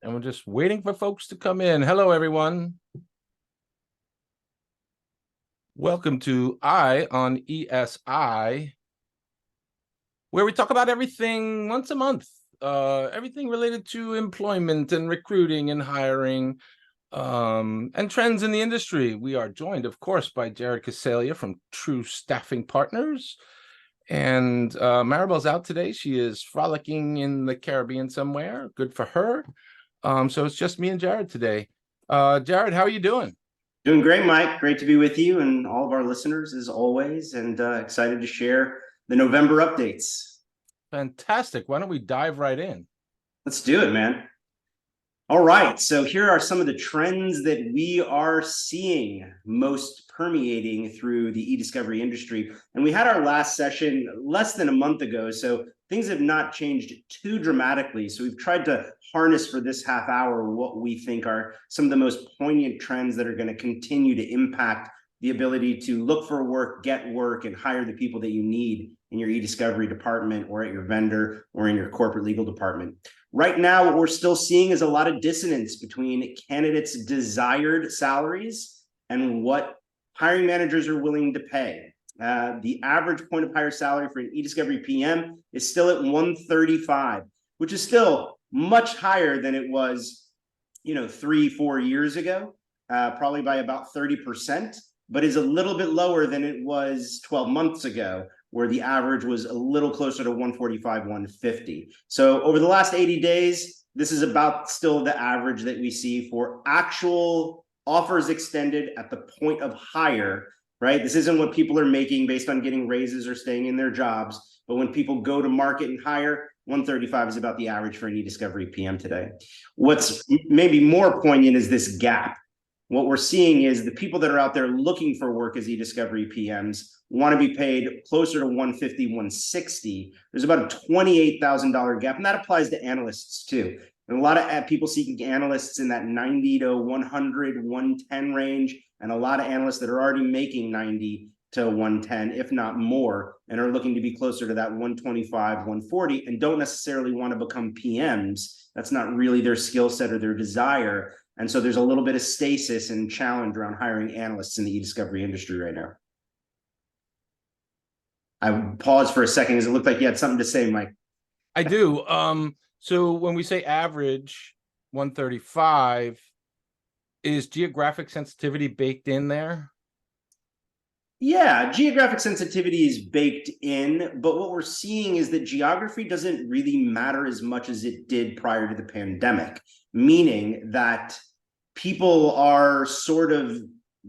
And we're just waiting for folks to come in. Hello, everyone. Welcome to Eye on ESI, where we talk about everything once a month, everything related to employment and recruiting and hiring, and trends in the industry. We are joined, of course, by Jared Coseglia from True Staffing Partners. And Maribel's out today. She is frolicking in the Caribbean somewhere. Good for her. So it's just me and Jared today. Jared, how are you doing? Doing great, Mike. Great to be with you and all of our listeners as always, and excited to share the November updates. Fantastic. Why don't we dive right in? Let's do it, man. All right. So here are some of the trends that we are seeing most permeating through the e-discovery industry. And we had our last session less than a month ago, so things have not changed too dramatically. So we've tried to harness for this half hour what we think are some of the most poignant trends that are going to continue to impact the ability to look for work, get work, and hire the people that you need in your e-discovery department or at your vendor or in your corporate legal department. Right now, what we're still seeing is a lot of dissonance between candidates' desired salaries and what hiring managers are willing to pay. The average point of hire salary for an e-discovery PM is still at 135, which is still much higher than it was, 3-4 years ago, probably by about 30%, but is a little bit lower than it was 12 months ago, where the average was a little closer to 145, 150. So over the last 80 days, this is about still the average that we see for actual offers extended at the point of hire, right? This isn't what people are making based on getting raises or staying in their jobs, but when people go to market and hire, 135 is about the average for an e-discovery PM today. What's maybe more poignant is this gap. What we're seeing is the people that are out there looking for work as e-discovery PMs want to be paid closer to 150, 160. There's about a $28,000 gap, and that applies to analysts too. And a lot of people seeking analysts in that 90 to 100, 110 range, and a lot of analysts that are already making 90 to 110, if not more, and are looking to be closer to that 125, 140, and don't necessarily want to become PMs. That's not really their skill set or their desire. And so there's a little bit of stasis and challenge around hiring analysts in the e-discovery industry right now. I paused for a second because it looked like you had something to say, Mike. I do. So when we say average 135, is geographic sensitivity baked in there? Yeah, geographic sensitivity is baked in, but what we're seeing is that geography doesn't really matter as much as it did prior to the pandemic, meaning that people are sort of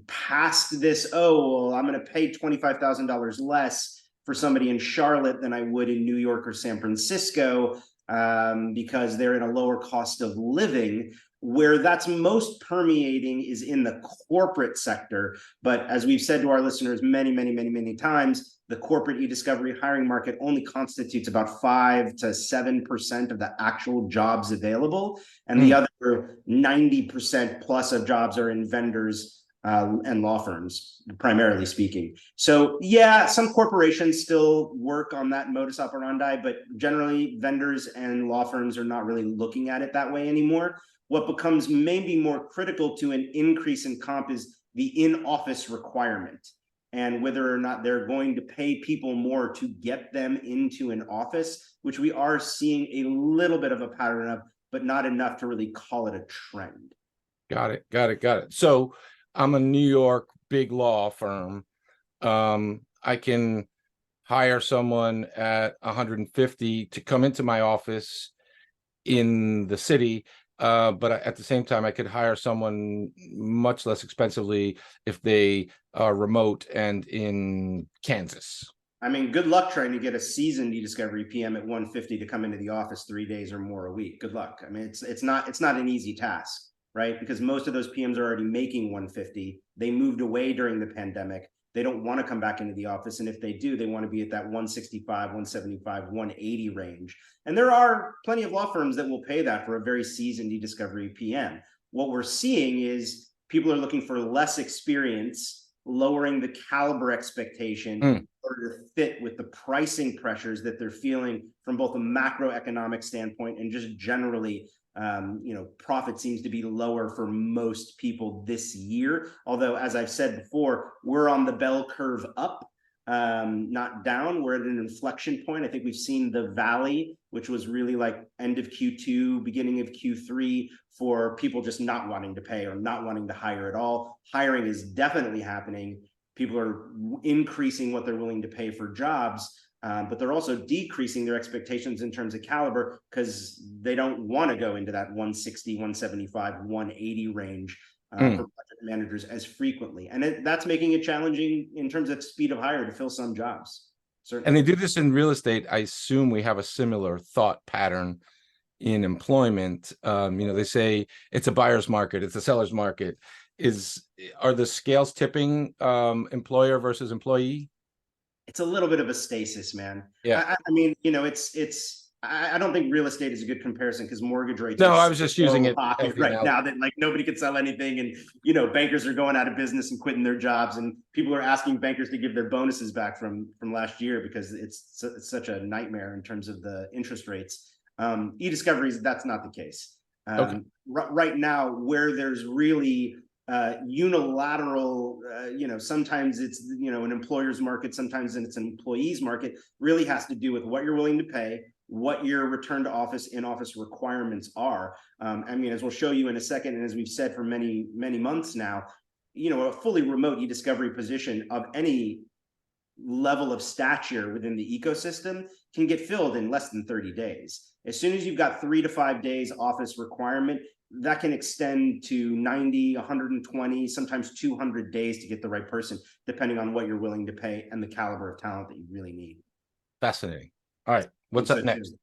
past this, oh, well, I'm going to pay $25,000 less for somebody in Charlotte than I would in New York or San Francisco because they're in a lower cost of living. Where that's most permeating is in the corporate sector. But as we've said to our listeners many times, the corporate e-discovery hiring market only constitutes about 5 to 7% of the actual jobs available. And the other 90% plus of jobs are in vendors and law firms, primarily speaking. So yeah, some corporations still work on that modus operandi, but generally vendors and law firms are not really looking at it that way anymore. What becomes maybe more critical to an increase in comp is the in-office requirement and whether or not they're going to pay people more to get them into an office, which we are seeing a little bit of a pattern of, but not enough to really call it a trend. Got it. So I'm a New York big law firm. I can hire someone at 150 to come into my office in the city. But at the same time, I could hire someone much less expensively if they are remote and in Kansas. I mean, good luck trying to get a seasoned e-discovery PM at 150 to come into the office 3 days or more a week. Good luck. I mean, it's not an easy task, right? Because most of those PMs are already making 150. They moved away during the pandemic. They don't want to come back into the office. And if they do, they want to be at that 165, 175, 180 range. And there are plenty of law firms that will pay that for a very seasoned e-discovery PM. What we're seeing is people are looking for less experience, lowering the caliber expectation in order to fit with the pricing pressures that they're feeling from both a macroeconomic standpoint and just generally Profit seems to be lower for most people this year. Although, as I've said before, we're on the bell curve up, not down. We're at an inflection point. I think we've seen the valley, which was really like end of Q2, beginning of Q3, for people just not wanting to pay or not wanting to hire at all. Hiring is definitely happening. People are increasing what they're willing to pay for jobs, but they're also decreasing their expectations in terms of caliber because they don't want to go into that 160, 175, 180 range for project managers as frequently. And that's making it challenging in terms of speed of hire to fill some jobs. Certainly. And they do this in real estate. I assume we have a similar thought pattern in employment. They say it's a buyer's market, it's a seller's market. Are the scales tipping employer versus employee? It's a little bit of a stasis, man. Yeah. I mean, I don't think real estate is a good comparison because mortgage rates No, are I was just using it right now that like nobody can sell anything, and bankers are going out of business and quitting their jobs, and people are asking bankers to give their bonuses back from last year because it's such a nightmare in terms of the interest rates. E-discoveries, that's not the case. Okay. Right now, where there's really unilateral, sometimes it's an employer's market, sometimes it's an employee's market, really has to do with what you're willing to pay, what your return to office, in-office requirements are. As we'll show you in a second, and as we've said for many months now, a fully remote e-discovery position of any level of stature within the ecosystem can get filled in less than 30 days. As soon as you've got 3 to 5 days office requirement, that can extend to 90, 120, sometimes 200 days to get the right person, depending on what you're willing to pay and the caliber of talent that you really need. Fascinating. All right, what's up next?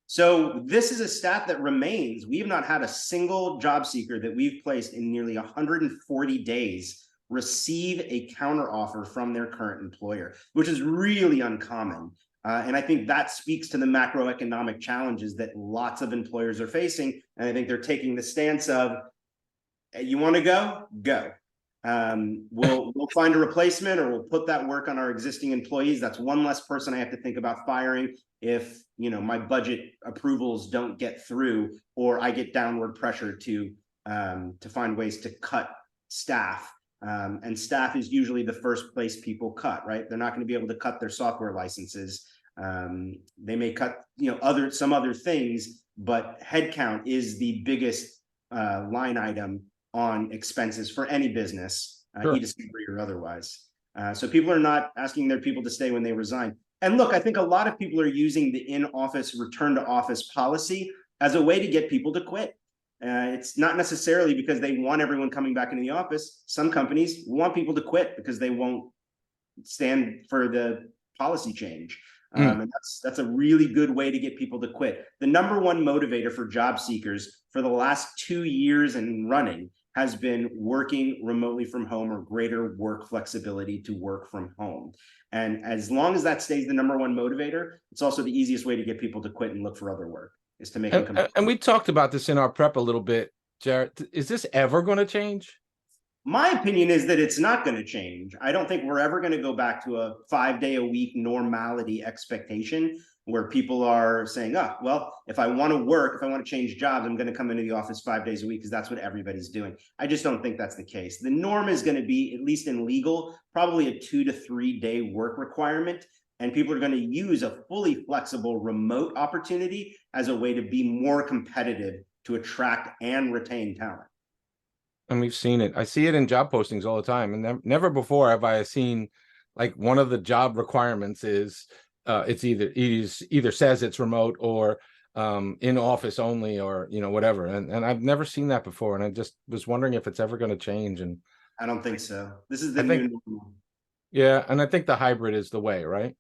So this is a stat that remains. We have not had a single job seeker that we've placed in nearly 140 days receive a counteroffer from their current employer, which is really uncommon. And I think that speaks to the macroeconomic challenges that lots of employers are facing. And I think they're taking the stance of, you want to go? Go. We'll find a replacement, or we'll put that work on our existing employees. That's one less person I have to think about firing if my budget approvals don't get through, or I get downward pressure to find ways to cut staff. And staff is usually the first place people cut, right? They're not going to be able to cut their software licenses. They may cut some other things, but headcount is the biggest line item on expenses for any business, Sure. e-discovery or otherwise. So people are not asking their people to stay when they resign. And look, I think a lot of people are using the in-office return to office policy as a way to get people to quit. It's not necessarily because they want everyone coming back into the office. Some companies want people to quit because they won't stand for the policy change. And that's a really good way to get people to quit. The number one motivator for job seekers for the last 2 years and running has been working remotely from home, or greater work flexibility to work from home. And as long as that stays the number one motivator, it's also the easiest way to get people to quit and look for other work, is to make them come. And we talked about this in our prep a little bit, Jared. Is this ever going to change? My opinion is that it's not going to change. I don't think we're ever going to go back to a 5-day-a-week normality expectation where people are saying, oh, well, if I want to work, if I want to change jobs, I'm going to come into the office 5 days a week because that's what everybody's doing. I just don't think that's the case. The norm is going to be, at least in legal, probably a 2 to 3 day work requirement. And people are going to use a fully flexible remote opportunity as a way to be more competitive to attract and retain talent. And we've seen it. I see it in job postings all the time. And never before have I seen like one of the job requirements is it's either says it's remote or in office only, or whatever. And I've never seen that before. And I just was wondering if it's ever going to change. And I don't think so. This is the new normal. Yeah, and I think the hybrid is the way, right?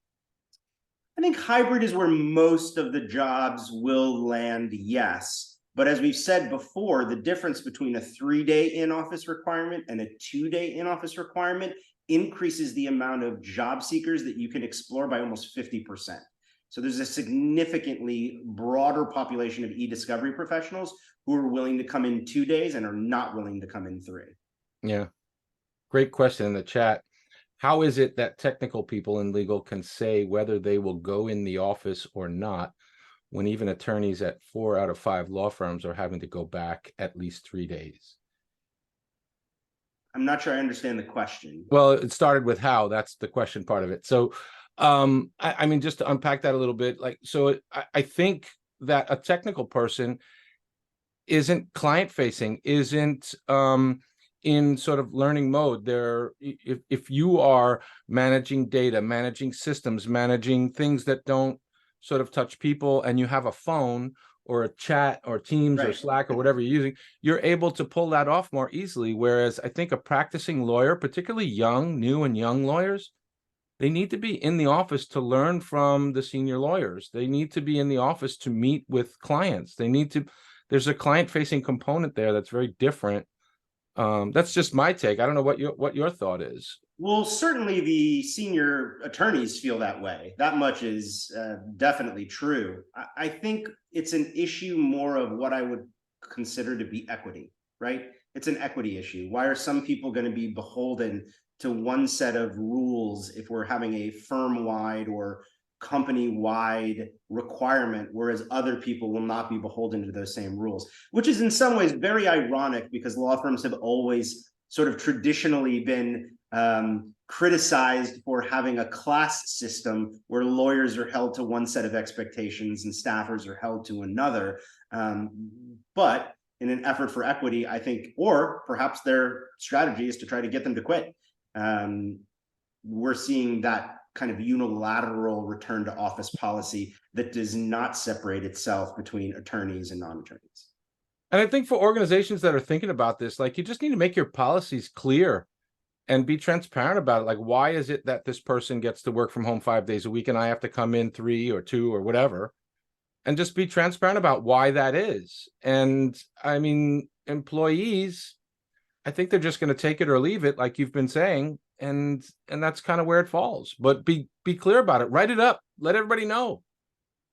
I think hybrid is where most of the jobs will land, yes. But as we've said before, the difference between a 3-day in-office requirement and a 2-day in-office requirement increases the amount of job seekers that you can explore by almost 50%. So there's a significantly broader population of e-discovery professionals who are willing to come in 2 days and are not willing to come in 3. Yeah. Great question in the chat. How is it that technical people in legal can say whether they will go in the office or not when even attorneys at 4 out of 5 law firms are having to go back at least 3 days? I'm not sure I understand the question. Well, it started with how, that's the question part of it. So, I mean, just to unpack that a little bit, like, so I think that a technical person isn't client facing, isn't in sort of learning mode. They're, if you are managing data, managing systems, managing things that don't sort of touch people, and you have a phone or a chat or Teams or Right. Slack or whatever you're using, you're able to pull that off more easily. Whereas I think a practicing lawyer, particularly new and young lawyers, they need to be in the office to learn from the senior lawyers. They need to be in the office to meet with clients. They need to, there's a client facing component there that's very different. That's just my take. I don't know what your thought is. Well, certainly the senior attorneys feel that way. That much is definitely true. I think it's an issue more of what I would consider to be equity, right? It's an equity issue. Why are some people going to be beholden to one set of rules if we're having a firm-wide or company-wide requirement, whereas other people will not be beholden to those same rules, which is in some ways very ironic because law firms have always sort of traditionally been criticized for having a class system where lawyers are held to one set of expectations and staffers are held to another. But in an effort for equity, I think, or perhaps their strategy is to try to get them to quit. We're seeing that kind of unilateral return to office policy that does not separate itself between attorneys and non-attorneys. And I think for organizations that are thinking about this, like, you just need to make your policies clear and be transparent about it. Like, why is it that this person gets to work from home 5 days a week and I have to come in 3 or 2 or whatever? And just be transparent about why that is. And I mean, employees, I think they're just going to take it or leave it, like you've been saying, and that's kind of where it falls. But be clear about it. Write it up. Let everybody know.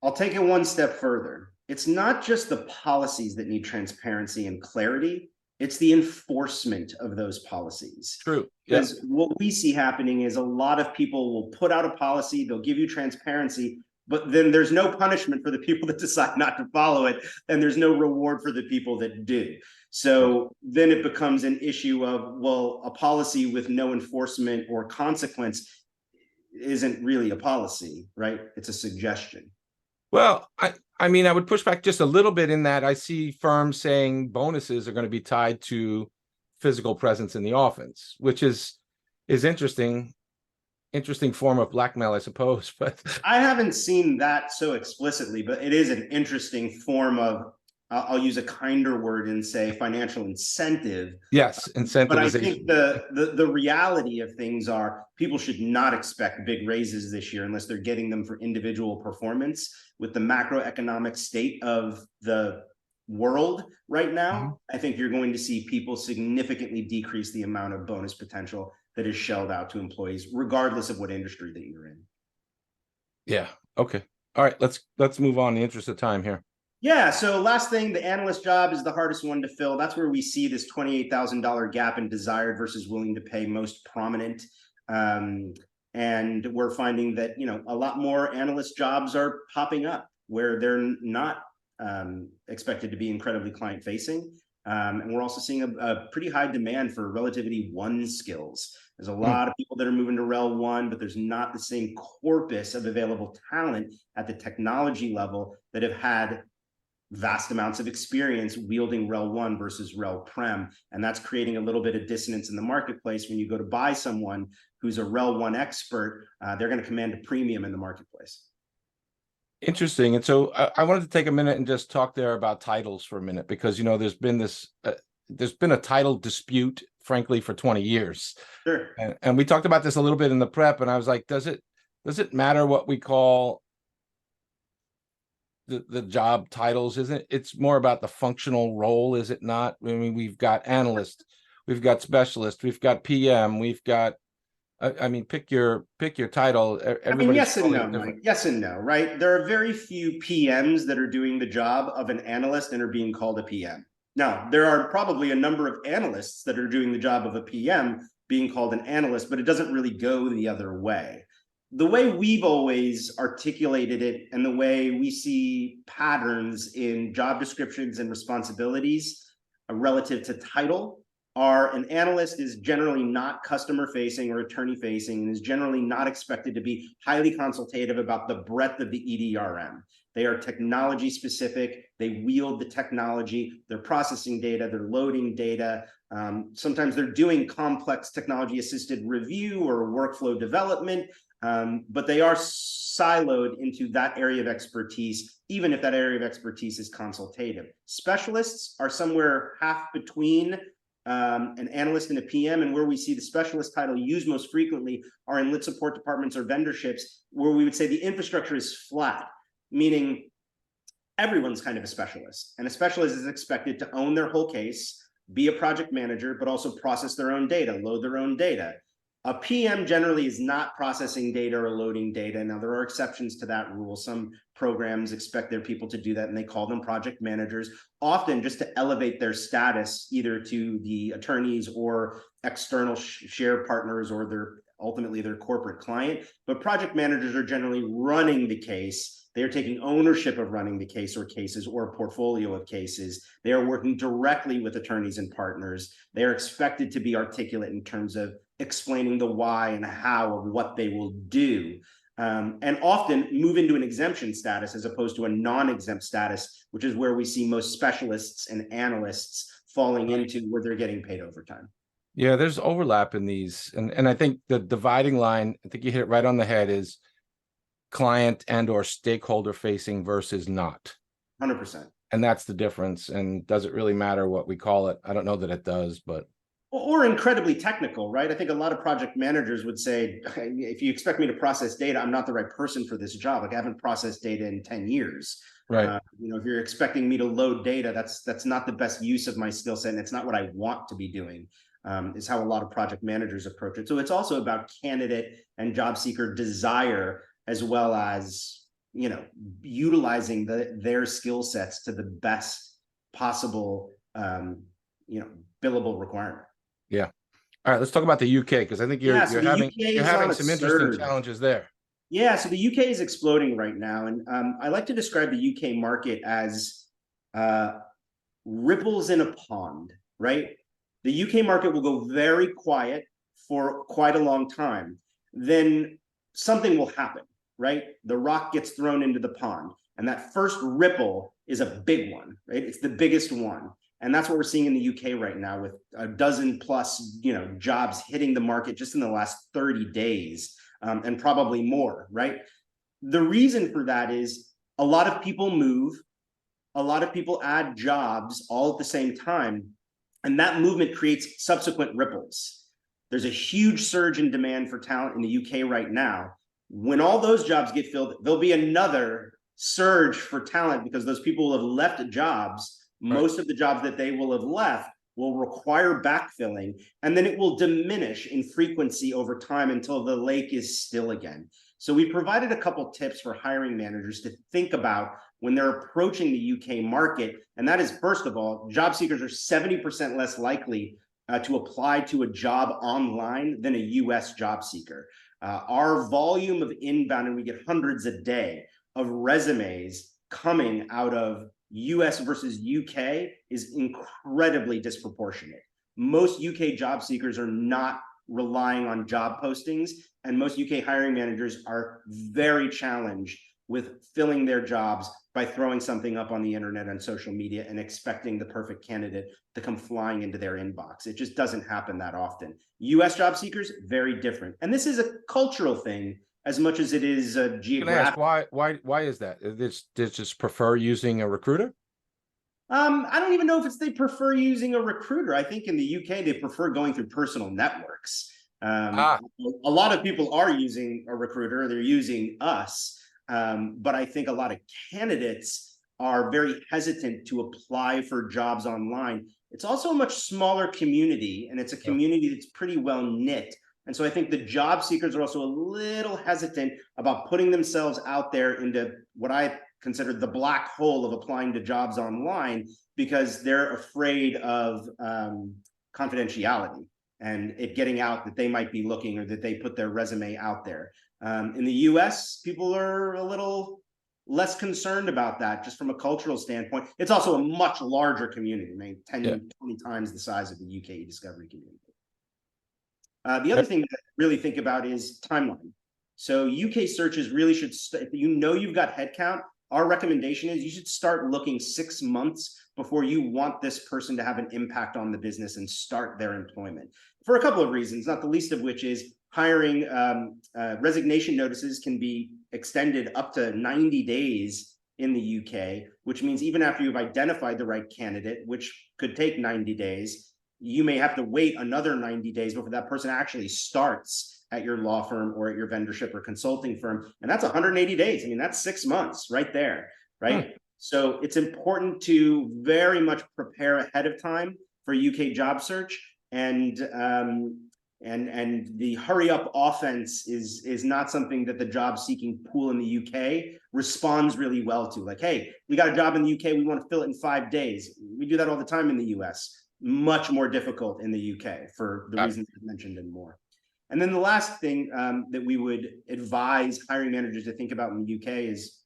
I'll take it one step further. It's not just the policies that need transparency and clarity. It's the enforcement of those policies. True. Because what we see happening is a lot of people will put out a policy, they'll give you transparency, but then there's no punishment for the people that decide not to follow it, and there's no reward for the people that do. So then it becomes an issue of, well, a policy with no enforcement or consequence isn't really a policy, right? It's a suggestion. Well, I mean, I would push back just a little bit in that I see firms saying bonuses are going to be tied to physical presence in the office, which is interesting form of blackmail, I suppose. But I haven't seen that so explicitly, but it is an interesting form of, I'll use a kinder word and say financial incentive. yes, incentivization. But I think the reality of things are people should not expect big raises this year unless they're getting them for individual performance. With the macroeconomic state of the world right now, I think you're going to see people significantly decrease the amount of bonus potential that is shelled out to employees, regardless of what industry that you're in. Yeah. Okay. All right. Let's move on in the interest of time here. Yeah. So last thing, the analyst job is the hardest one to fill. That's where we see this $28,000 gap in desired versus willing to pay most prominent. And we're finding that, you know, a lot more analyst jobs are popping up where they're not expected to be incredibly client facing. And we're also seeing a pretty high demand for Relativity 1 skills. There's a lot of people that are moving to Rel 1, but there's not the same corpus of available talent at the technology level that have had vast amounts of experience wielding Rel 1 versus Rel Prem. And that's creating a little bit of dissonance in the marketplace. When you go to buy someone who's a Rel 1 expert, they're going to command a premium in the marketplace. Interesting. And so I wanted to take a minute and just talk there about titles for a minute, because, you know, there's been a title dispute, frankly, for 20 years. Sure. And we talked about this a little bit in the prep, and I was like, does it matter what we call the job titles? Isn't it's more about the functional role, is it not? I mean, we've got analyst, we've got specialist, we've got PM, we've got, I mean, pick your title. I mean, yes and no, Mike. Yes and no, right? There are very few PMs that are doing the job of an analyst and are being called a PM. Now, there are probably a number of analysts that are doing the job of a PM being called an analyst, but it doesn't really go the other way. the way we've always articulated it and the way we see patterns in job descriptions and responsibilities relative to title are an analyst is generally not customer facing or attorney facing and is generally not expected to be highly consultative about the breadth of the EDRM. They are technology specific. They wield the technology. They're processing data. They're loading data. Sometimes they're doing complex technology assisted review or workflow development. But they are siloed into that area of expertise, even if that area of expertise is consultative. Specialists are somewhere half between an analyst and a PM, and where we see the specialist title used most frequently are in lit support departments or vendorships, where we would say the infrastructure is flat, meaning everyone's kind of a specialist, and a specialist is expected to own their whole case, be a project manager, but also process their own data, load their own data. A PM generally is not processing data or loading data. Now, there are exceptions to that rule. Some programs expect their people to do that, and they call them project managers, often just to elevate their status either to the attorneys or external share partners or ultimately their corporate client. But project managers are generally running the case. They are taking ownership of running the case or cases or a portfolio of cases. They are working directly with attorneys and partners. They are expected to be articulate in terms of explaining the why and how of what they will do, and often move into an exemption status as opposed to a non-exempt status, which is where we see most specialists and analysts falling into, where they're getting paid overtime. Yeah, there's overlap in these. And I think the dividing line, I think you hit it right on the head, is client and or stakeholder facing versus not. 100%. And that's the difference. And does it really matter what we call it? I don't know that it does, but or incredibly technical, right? I think a lot of project managers would say, if you expect me to process data, I'm not the right person for this job. Like, I haven't processed data in 10 years. right. If you're expecting me to load data, that's not the best use of my skill set, and it's not what I want to be doing, is how a lot of project managers approach it. So it's also about candidate and job seeker desire, as well as, utilizing their skill sets to the best possible, billable requirement. Yeah. All right, let's talk about the UK, because I think you're having some interesting challenges there. Yeah, so the UK is exploding right now, and I like to describe the UK market as ripples in a pond, right? The UK market will go very quiet for quite a long time. Then something will happen, right? The rock gets thrown into the pond, and that first ripple is a big one, right? It's the biggest one. And that's what we're seeing in the UK right now, with a dozen plus, jobs hitting the market just in the last 30 days, and probably more, right? The reason for that is a lot of people move, a lot of people add jobs all at the same time, and that movement creates subsequent ripples. There's a huge surge in demand for talent in the UK right now. When all those jobs get filled, there'll be another surge for talent, because those people will have left jobs. Most of the jobs that they will have left will require backfilling, and then it will diminish in frequency over time until the lake is still again. So we provided a couple tips for hiring managers to think about when they're approaching the UK market. And that is, first of all, job seekers are 70% less likely to apply to a job online than a US job seeker. Our volume of inbound, and we get hundreds a day of resumes coming out of US versus UK, is incredibly disproportionate. Most UK job seekers are not relying on job postings, and most UK hiring managers are very challenged with filling their jobs by throwing something up on the internet and social media and expecting the perfect candidate to come flying into their inbox. It just doesn't happen that often. US job seekers, very different. And this is a cultural thing as much as it is a geographic. Why is that? They just prefer using a recruiter? I don't even know if it's they prefer using a recruiter. I think in the UK, they prefer going through personal networks. A lot of people are using a recruiter. They're using us. But I think a lot of candidates are very hesitant to apply for jobs online. It's also a much smaller community, and it's a community that's pretty well knit. And so I think the job seekers are also a little hesitant about putting themselves out there into what I consider the black hole of applying to jobs online, because they're afraid of confidentiality and it getting out that they might be looking, or that they put their resume out there. In the US, people are a little less concerned about that just from a cultural standpoint. It's also a much larger community, I mean, 10, 20 times the size of the UK discovery community. The other thing to really think about is timeline. So UK searches really should, if you know you've got headcount, our recommendation is you should start looking 6 months before you want this person to have an impact on the business and start their employment. For a couple of reasons, not the least of which is hiring resignation notices can be extended up to 90 days in the UK, which means even after you've identified the right candidate, which could take 90 days, you may have to wait another 90 days before that person actually starts at your law firm or at your vendorship or consulting firm. And that's 180 days. I mean, that's 6 months right there, right? So it's important to very much prepare ahead of time for UK job search. And the hurry up offense is not something that the job seeking pool in the UK responds really well to. Like, hey, we got a job in the UK, we want to fill it in 5 days. We do that all the time in the US. Much more difficult in the UK for the reasons I mentioned and more. And then the last thing that we would advise hiring managers to think about in the UK is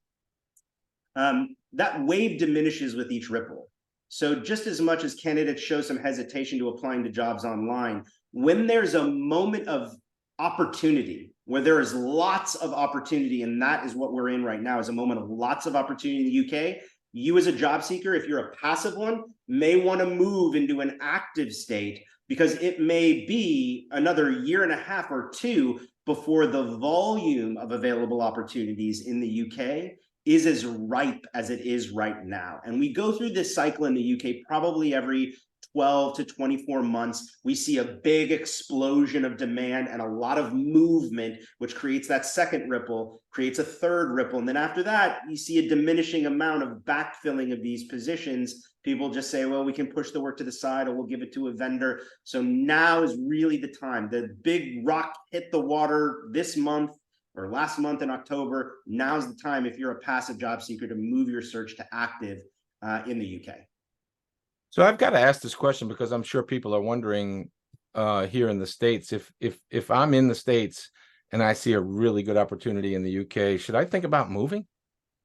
that wave diminishes with each ripple. So just as much as candidates show some hesitation to applying to jobs online, when there's a moment of opportunity, where there is lots of opportunity, and that is what we're in right now, is a moment of lots of opportunity in the UK, you as a job seeker, if you're a passive one, may want to move into an active state because it may be another 1.5 years or 2 before the volume of available opportunities in the UK is as ripe as it is right now. And we go through this cycle in the UK probably every 12 to 24 months. We see a big explosion of demand and a lot of movement, which creates that second ripple, creates a third ripple. And then after that, you see a diminishing amount of backfilling of these positions. People just say, well, we can push the work to the side or we'll give it to a vendor. So now is really the time. The big rock hit the water this month or last month in October. Now's the time, if you're a passive job seeker, to move your search to active in the UK. So I've got to ask this question because I'm sure people are wondering here in the States, if I'm in the States and I see a really good opportunity in the UK, should I think about moving?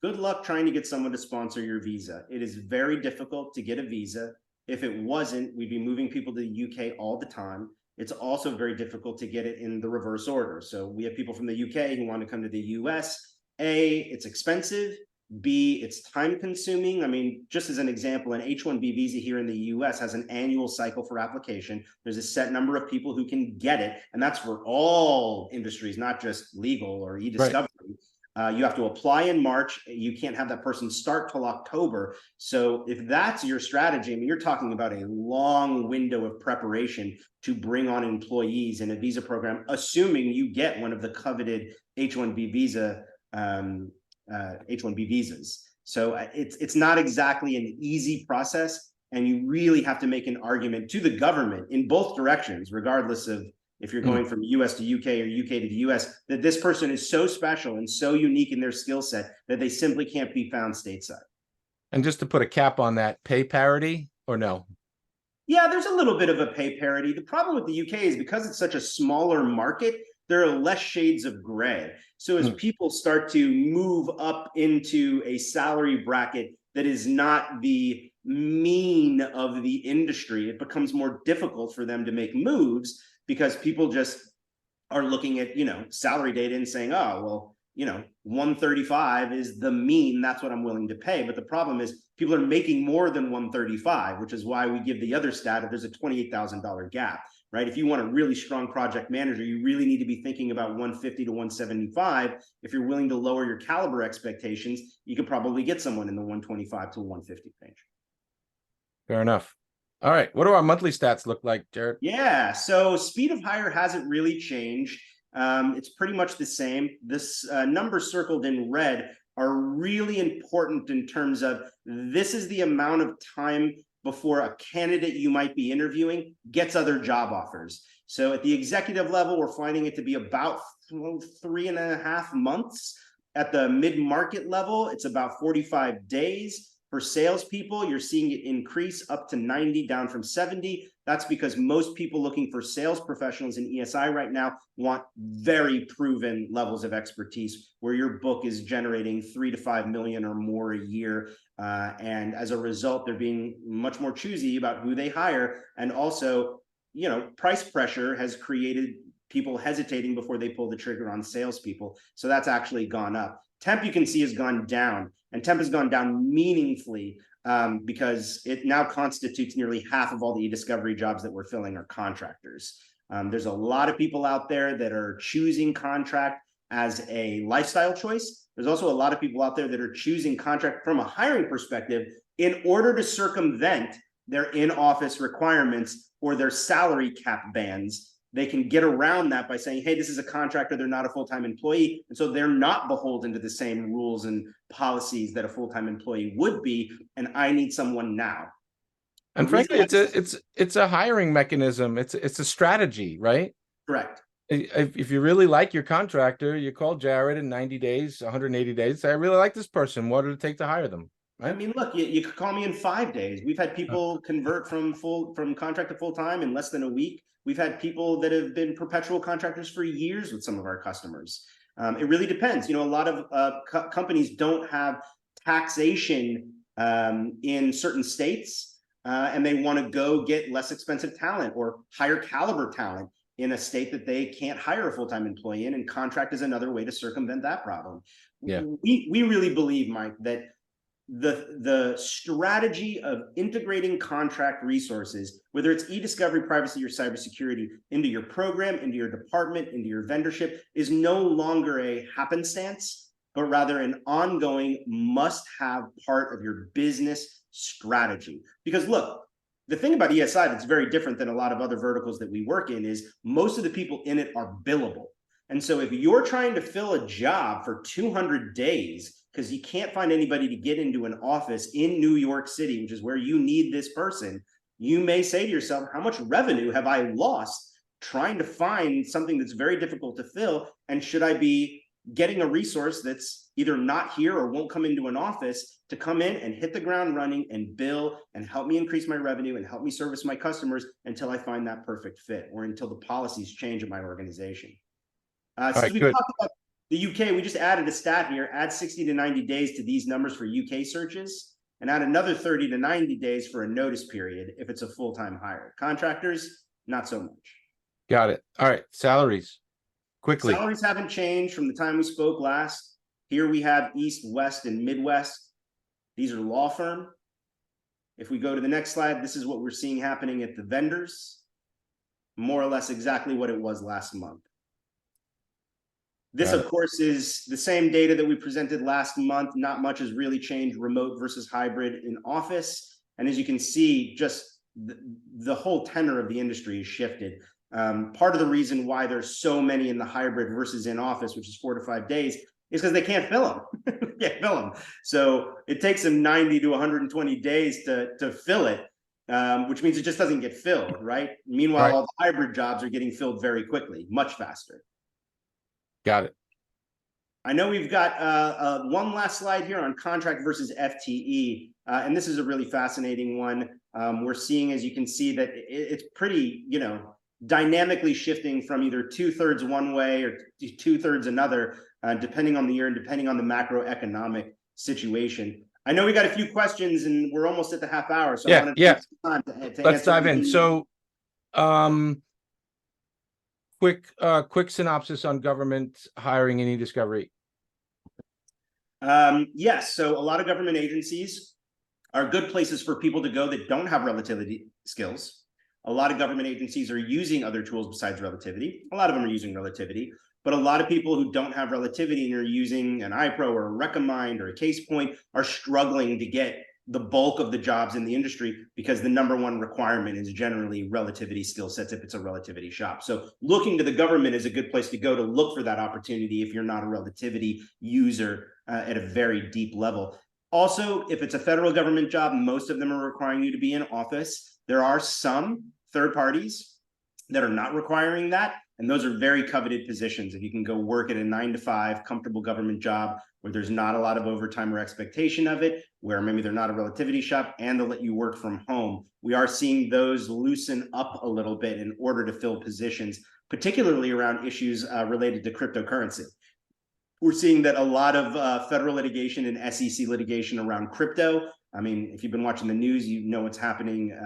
Good luck trying to get someone to sponsor your visa. It is very difficult to get a visa. If it wasn't, we'd be moving people to the UK all the time. It's also very difficult to get it in the reverse order. So we have people from the UK who want to come to the US. A, it's expensive. B, it's time consuming. I mean, just as an example, an H-1B visa here in the US has an annual cycle for application. There's a set number of people who can get it. And that's for all industries, not just legal or e-discovery. Right. You have to apply in March. You can't have that person start till October. So if that's your strategy, I mean, you're talking about a long window of preparation to bring on employees in a visa program, assuming you get one of the coveted H-1B visa H-1B visas. So it's not exactly an easy process, and you really have to make an argument to the government in both directions, regardless of if you're going from US to UK or UK to the US, that this person is so special and so unique in their skill set that they simply can't be found stateside. And just to put a cap on that, pay parity or no? Yeah, there's a little bit of a pay parity. The problem with the UK is because it's such a smaller market, there are less shades of gray. So as people start to move up into a salary bracket that is not the mean of the industry, it becomes more difficult for them to make moves because people just are looking at, salary data and saying, oh, well, 135 is the mean. That's what I'm willing to pay. But the problem is people are making more than 135, which is why we give the other stat if there's a $28,000 gap. Right? If you want a really strong project manager, you really need to be thinking about 150 to 175. If you're willing to lower your caliber expectations, you could probably get someone in the 125 to 150 range. Fair enough. All right. What do our monthly stats look like, Jared? Yeah. So speed of hire hasn't really changed. It's pretty much the same. This number circled in red are really important in terms of this is the amount of time before a candidate you might be interviewing gets other job offers. So at the executive level, we're finding it to be about 3.5 months. At the mid-market level, it's about 45 days. For salespeople, you're seeing it increase up to 90, down from 70. That's because most people looking for sales professionals in ESI right now want very proven levels of expertise where your book is generating 3 to 5 million or more a year. And as a result, they're being much more choosy about who they hire. And also, price pressure has created people hesitating before they pull the trigger on salespeople. So that's actually gone up. Temp, you can see, has gone down, and temp has gone down meaningfully because it now constitutes nearly half of all the e-discovery jobs that we're filling are contractors. There's a lot of people out there that are choosing contract as a lifestyle choice. There's also a lot of people out there that are choosing contract from a hiring perspective in order to circumvent their in-office requirements or their salary cap bands. They can get around that by saying, hey, this is a contractor, they're not a full-time employee. And so they're not beholden to the same rules and policies that a full-time employee would be. And I need someone now. And frankly, it's a hiring mechanism. It's a strategy, right? Correct. If you really like your contractor, you call Jared in 90 days, 180 days, say, I really like this person. What did it take to hire them? Right? I mean, look, you could call me in 5 days. We've had people convert from contract to full-time in less than a week. We've had people that have been perpetual contractors for years with some of our customers. It really depends. A lot of companies don't have taxation in certain states, and they want to go get less expensive talent or higher caliber talent in a state that they can't hire a full-time employee in, and contract is another way to circumvent that problem. Yeah. We really believe, Mike, that the strategy of integrating contract resources, whether it's e-discovery, privacy, or cybersecurity, into your program, into your department, into your vendorship, is no longer a happenstance, but rather an ongoing must-have part of your business strategy. Because look, the thing about ESI that's very different than a lot of other verticals that we work in is most of the people in it are billable. And so if you're trying to fill a job for 200 days, because you can't find anybody to get into an office in New York City, which is where you need this person, you may say to yourself, how much revenue have I lost trying to find something that's very difficult to fill? And should I be getting a resource that's either not here or won't come into an office to come in and hit the ground running and bill and help me increase my revenue and help me service my customers until I find that perfect fit or until the policies change in my organization? Since we talked about the UK, we just added a stat here, add 60 to 90 days to these numbers for UK searches and add another 30 to 90 days for a notice period if it's a full-time hire. Contractors, not so much. Got it. All right, salaries, quickly. Salaries haven't changed from the time we spoke last. Here we have East, West, and Midwest. These are law firm. If we go to the next slide, this is what we're seeing happening at the vendors. More or less exactly what it was last month. This, of course, is the same data that we presented last month. Not much has really changed, remote versus hybrid in office. And as you can see, just the whole tenor of the industry has shifted. Part of the reason why there's so many in the hybrid versus in office, which is 4 to 5 days, is because they can't fill them. Can't fill them. So it takes them 90 to 120 days to fill it, which means it just doesn't get filled, right? Meanwhile, all the hybrid jobs are getting filled very quickly, much faster. Got it. I know we've got one last slide here on contract versus FTE, and this is a really fascinating one. We're seeing, as you can see, that it's pretty, dynamically shifting from either 2/3 one way or 2/3 another, depending on the year and depending on the macroeconomic situation. I know we got a few questions, and we're almost at the half hour, so I want to take some time to let's dive in. So, quick synopsis on government hiring and e-discovery. Yes, so a lot of government agencies are good places for people to go that don't have relativity skills. A lot of government agencies are using other tools besides relativity. A lot of them are using relativity, but a lot of people who don't have relativity and are using an iPro or a Recommind or a CasePoint are struggling to get the bulk of the jobs in the industry because the #1 requirement is generally relativity skill sets if it's a relativity shop. So looking to the government is a good place to go to look for that opportunity if you're not a relativity user at a very deep level. Also, if it's a federal government job, most of them are requiring you to be in office. There are some third parties that are not requiring that, And those are very coveted positions. If you can go work at a 9-to-5 comfortable government job where there's not a lot of overtime or expectation of it, where maybe they're not a relativity shop and they'll let you work from home, we are seeing those loosen up a little bit in order to fill positions, particularly around issues related to cryptocurrency. We're seeing that a lot of federal litigation and SEC litigation around crypto. I mean, if you've been watching the news, you know what's happening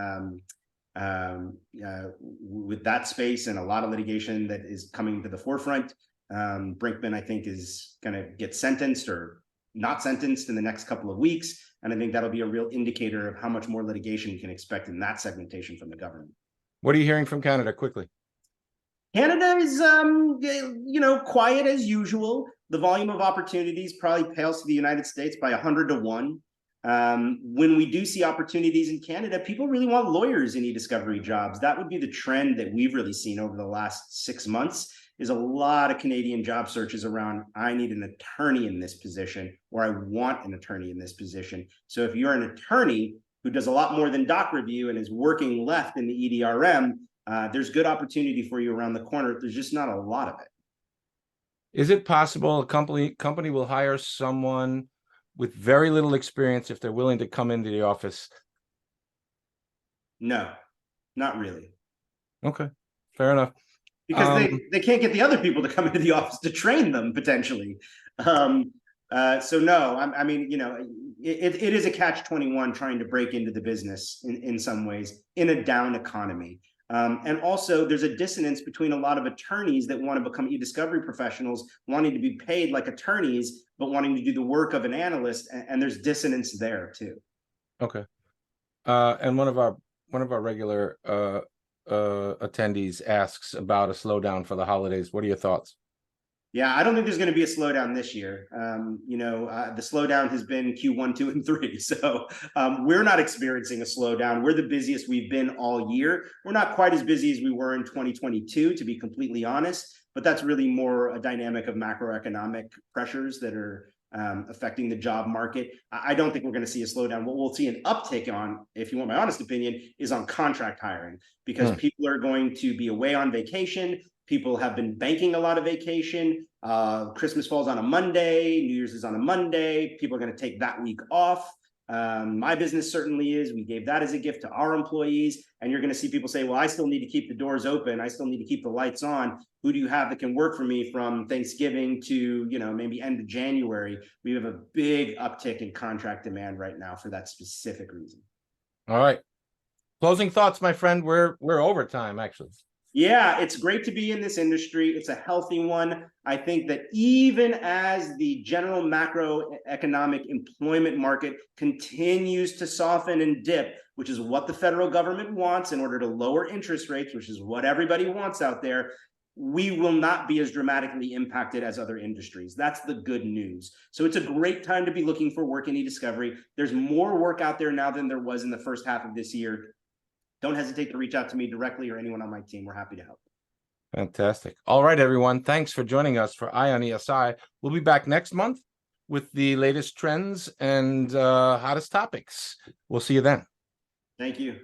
with that space, and a lot of litigation that is coming to the forefront. Brinkman, I think, is going to get sentenced or not sentenced in the next couple of weeks. And I think that'll be a real indicator of how much more litigation you can expect in that segmentation from the government. What are you hearing from Canada quickly? Canada is, quiet as usual. The volume of opportunities probably pales to the United States by 100 to 1. When we do see opportunities in Canada, people really want lawyers in e-discovery jobs. That would be the trend that we've really seen over the last 6 months, is a lot of Canadian job searches around, I need an attorney in this position, or I want an attorney in this position. So if you're an attorney who does a lot more than doc review and is working left in the EDRM, there's good opportunity for you around the corner. There's just not a lot of it. Is it possible a company will hire someone with very little experience if they're willing to come into the office? No, not really. Okay, fair enough. Because they can't get the other people to come into the office to train them potentially. So no, I mean, it is a catch-21 trying to break into the business in some ways in a down economy. And also there's a dissonance between a lot of attorneys that want to become e-discovery professionals, wanting to be paid like attorneys, but wanting to do the work of an analyst. And there's dissonance there too. Okay. And one of our regular attendees asks about a slowdown for the holidays. What are your thoughts? Yeah, I don't think there's going to be a slowdown this year. The slowdown has been Q1, 2, and 3. So we're not experiencing a slowdown. We're the busiest we've been all year. We're not quite as busy as we were in 2022, to be completely honest, but that's really more a dynamic of macroeconomic pressures that are affecting the job market. I don't think we're going to see a slowdown. What we'll see an uptick on, if you want my honest opinion, is on contract hiring, because people are going to be away on vacation. People have been banking a lot of vacation. Christmas falls on a Monday. New Year's is on a Monday. People are going to take that week off. My business certainly is. We gave that as a gift to our employees. And you're going to see people say, well, I still need to keep the doors open. I still need to keep the lights on. Who do you have that can work for me from Thanksgiving to, maybe end of January? We have a big uptick in contract demand right now for that specific reason. All right. Closing thoughts, my friend. We're over time, actually. Yeah, it's great to be in this industry. It's a healthy one. I think that even as the general macroeconomic employment market continues to soften and dip, which is what the federal government wants in order to lower interest rates, which is what everybody wants out there, we will not be as dramatically impacted as other industries. That's the good news. So it's a great time to be looking for work in e-discovery. There's more work out there now than there was in the first half of this year. Don't hesitate to reach out to me directly or anyone on my team. We're happy to help. Fantastic. All right, everyone. Thanks for joining us for Eye on ESI. We'll be back next month with the latest trends and hottest topics. We'll see you then. Thank you.